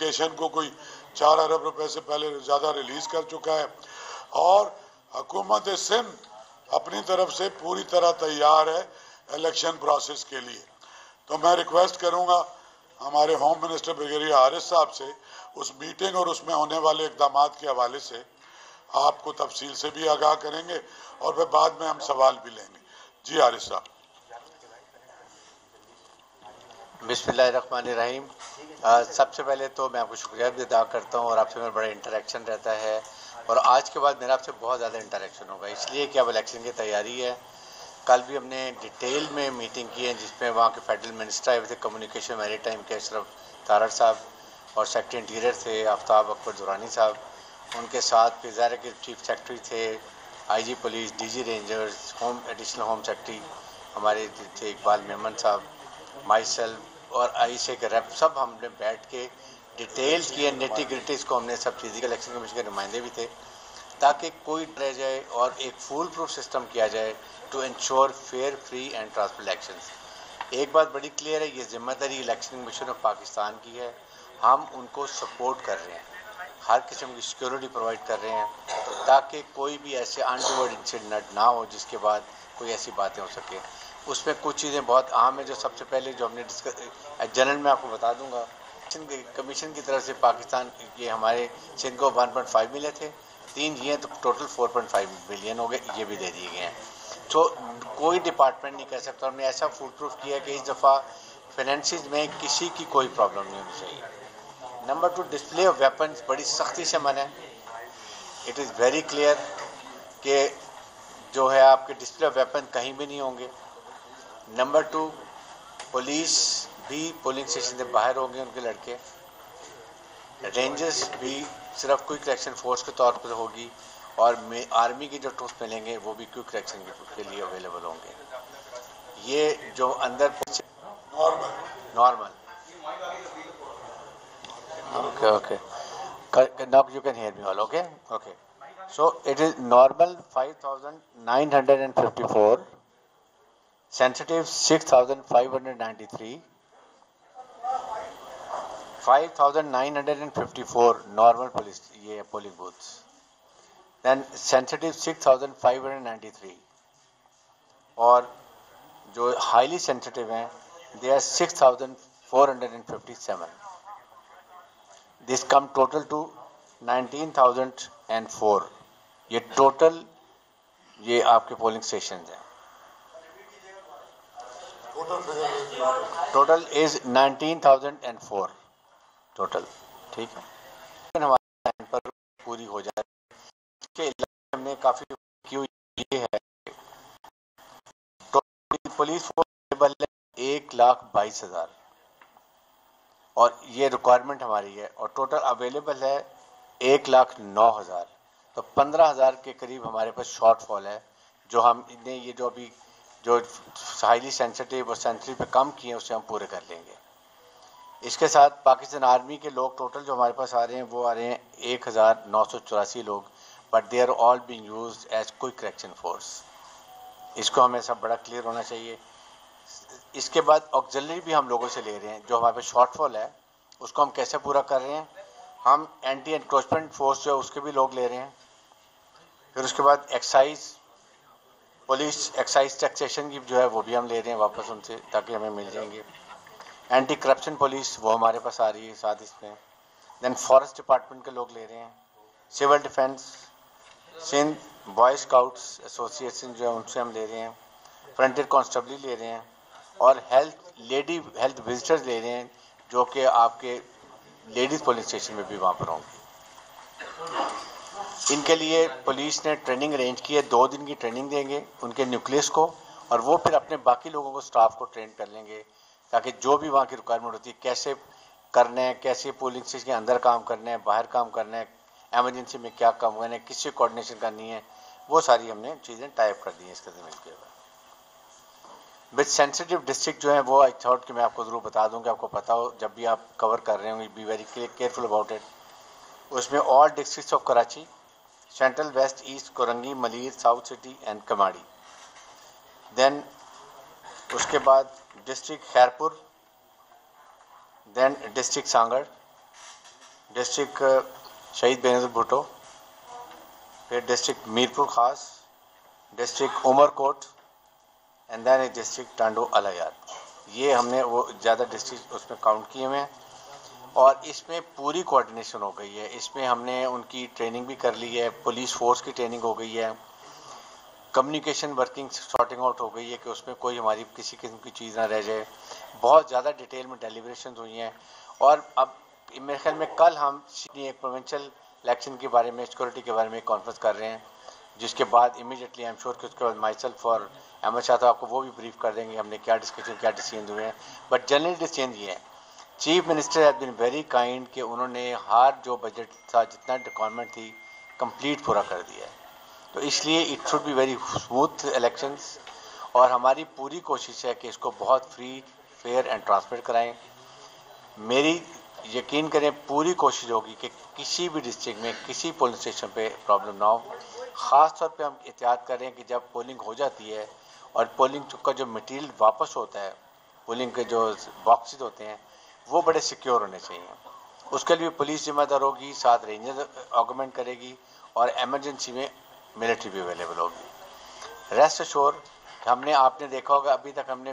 Station को कोई 4 अरब रुपए से पहले ज़्यादा रिलीज़ कर चुका है और हुकूमत सिंध अपनी तरफ से पूरी तरह तैयार है इलेक्शन प्रोसेस के लिए। तो मैं रिक्वेस्ट करूंगा हमारे होम मिनिस्टर ब्रिगेडियर आरिफ साहब से उस मीटिंग और उसमें होने वाले इक़दाम के हवाले से आपको तफसील से भी आगाह करेंगे और फिर बाद में हम सवाल भी लेंगे। जी आरिफ साहब। बिस्मिल्लाहिर्रहमानिर्रहीम। सबसे पहले तो मैं आपको शुक्रिया भी अदा करता हूँ और आपसे मेरा बड़ा इंटरेक्शन रहता है और आज के बाद मेरा आपसे बहुत ज़्यादा इंटरेक्शन होगा, इसलिए कि अब इलेक्शन की तैयारी है। कल भी हमने डिटेल में मीटिंग की है जिसमें वहाँ के फेडरल मिनिस्टर आए हुए थे कम्युनिकेशन मैरी टाइम के अशरफ तारड़ साहब और सेक्रेटरी इंटीरियर थे आफ्ताब अकबर दुरानी साहब, उनके साथ वज़ारत के चीफ सेक्रेटरी थे, IG police, DG rangers, home additional home secretary हमारे थे इकबाल मेमन साहब, माई सेल्फ और ISA के रेप, सब हमने बैठ के डिटेल्स किए, नेटी ग्रिटीज़ को हमने सब चीज़ें, इलेक्शन कमीशन के नुमाइंदे भी थे, ताकि कोई रह जाए और एक फुल प्रूफ सिस्टम किया जाए to ensure fair, free and transparent elections. एक बात बड़ी क्लियर है, ये जिम्मेदारी इलेक्शन कमीशन ऑफ पाकिस्तान की है, हम उनको सपोर्ट कर रहे हैं, हर किस्म की सिक्योरिटी प्रोवाइड कर रहे हैं ताकि कोई भी ऐसे अनटोवर्ड इंसिडेंट ना हो जिसके बाद कोई ऐसी बातें हो सके। उसमें कुछ चीज़ें बहुत अहम है जो सबसे पहले जो हमने डिस्कस जनरल में आपको बता दूंगा। कमीशन की तरफ से पाकिस्तान ये हमारे सिंध को 1.5 मिले थे, 3 ये तो टोटल 4.5 मिलियन हो गए, ये भी दे दिए गए हैं। तो कोई डिपार्टमेंट नहीं कह सकता, हमने ऐसा फुल प्रूफ किया कि इस दफ़ा फाइनेंसिस में किसी की कोई प्रॉब्लम नहीं होनी चाहिए। नंबर 2, डिस्प्ले ऑफ वेपन्स बड़ी सख्ती से मना है। इट इज़ वेरी क्लियर कि जो है आपके डिस्प्ले ऑफ वेपन कहीं भी नहीं होंगे। नंबर 2, पुलिस भी पोलिंग स्टेशन से बाहर होंगे, उनके लड़के, रेंजर्स भी सिर्फ क्विक एक्शन फोर्स के तौर पर होगी और आर्मी के जो ट्रूप्स मिलेंगे वो भी क्विक एक्शन के लिए अवेलेबल होंगे। ये जो अंदर normal okay now you can hear me all, okay so it is normal 5,954, sensitive 6,593, 5,954 normal police ये polling booths, then sensitive 6,593 और जो highly sensitive हैं they are 6,457. This come total to 19,004. ये टोटल ये आपके पोलिंग स्टेशन हैं। Total is 19,004 total, ठीक है। हमारे टाइम पर पूरी हो जाए के हमने काफी क्यों ये है तो पुलिस फोर्स 1,22,000 और ये रिक्वायरमेंट हमारी है और टोटल अवेलेबल है 1,09,000, तो 15,000 के करीब हमारे पास शॉर्टफॉल है जो हमने ये जो अभी जो हाईली सेंसिटिव और सेंसिटिव पे कम किए उसे हम पूरे कर लेंगे। इसके साथ पाकिस्तान आर्मी के लोग टोटल जो हमारे पास आ रहे हैं वो आ रहे हैं 1,984 लोग, but they are all being used as quick action force. इसको हमें सब बड़ा क्लियर होना चाहिए। इसके बाद ऑक्सिलरी भी हम लोगों से ले रहे हैं, जो हमारे पास शॉर्टफॉल है उसको हम कैसे पूरा कर रहे हैं, हम एंटी एनक्रोचमेंट फोर्स जो है उसके भी लोग ले रहे हैं। फिर उसके बाद एक्साइज पुलिस, एक्साइज टैक्सेशन की जो है वो भी हम ले रहे हैं वापस उनसे ताकि हमें मिल जाएंगे। एंटी करप्शन पुलिस वो हमारे पास आ रही है साथ इसमें। देन फॉरेस्ट डिपार्टमेंट के लोग ले रहे हैं, civil defence, Sindh boy scouts association जो है उनसे हम ले रहे हैं, फ्रंटियर कांस्टेबल ले रहे हैं और लेडी हेल्थ विजिटर्स ले रहे हैं जो कि आपके लेडीज पुलिस स्टेशन में भी वहाँ पर होंगे। इनके लिए पुलिस ने ट्रेनिंग अरेंज की है, 2 दिन की ट्रेनिंग देंगे उनके न्यूक्लियस को और वो फिर अपने बाकी लोगों को स्टाफ को ट्रेन कर लेंगे ताकि जो भी वहाँ की रिक्वायरमेंट होती है कैसे करना है, कैसे पोलिंग स्टेशन के अंदर काम करना है, बाहर काम करना है, एमरजेंसी में क्या काम करना है, किससे कोऑर्डिनेशन करनी है, वो सारी हमने चीज़ें टाइप कर दी हैं इसके मिल के। विद सेंसिटिव डिस्ट्रिक्ट जो है वो आई थॉट कि मैं आपको ज़रूर बता दूं कि आपको पता हो जब भी आप कवर कर रहे होंगे, be very careful about it. उसमें all districts of Karachi, central west east Korangi, Malir, south city and Keamari. Then उसके बाद district Khairpur, then district Sanghar, district Shaheed Benazir Bhutto, फिर district Mirpur Khas, district Umerkot and then district Tando Allahyar. ये हमने वो ज़्यादा डिस्ट्रिक्ट उसमें काउंट किए हुए हैं और इसमें पूरी कोऑर्डिनेशन हो गई है। इसमें हमने उनकी ट्रेनिंग भी कर ली है, पुलिस फोर्स की ट्रेनिंग हो गई है, कम्युनिकेशन वर्किंग सॉर्टिंग आउट हो गई है कि उसमें कोई हमारी किसी किस्म की चीज़ ना रह जाए। बहुत ज़्यादा डिटेल में डेलिब्रेशन हुई हैं और अब मेरे ख्याल में कल हम एक प्रोविंशियल इलेक्शन के बारे में, सिक्योरिटी के बारे में कॉन्फ्रेंस कर रहे हैं, जिसके बाद इमीडिएटली आई एम श्योर कि उसके बाद माई सेल्फ और अहमद शाह तो आपको वो भी ब्रीफ कर देंगे हमने क्या डिस्कशन, क्या डिसीजन हुए हैं। बट जनरल डिसीजन ये है, chief minister has been very kind कि उन्होंने हर जो बजट था, जितना रिक्वायरमेंट थी, कंप्लीट पूरा कर दिया है। तो इसलिए it should be very smooth elections और हमारी पूरी कोशिश है कि इसको बहुत फ्री, फेयर एंड ट्रांसपेरेंट कराएं। मेरी यकीन करें पूरी कोशिश होगी कि किसी भी डिस्ट्रिक्ट में किसी पोलिंग स्टेशन पे प्रॉब्लम ना हो। ख़ास तौर पे हम एहतियात करें कि जब पोलिंग हो जाती है और पोलिंग का जो मटेरियल वापस होता है, पोलिंग के जो बॉक्सेस होते हैं, वो बड़े सिक्योर होने चाहिए। उसके लिए पुलिस जिम्मेदार होगी, साथ रेंजर ऑगमेंट करेगी और एमरजेंसी में मिलिट्री भी अवेलेबल होगी। रेस्ट एश्योर हमने, आपने देखा होगा अभी तक हमने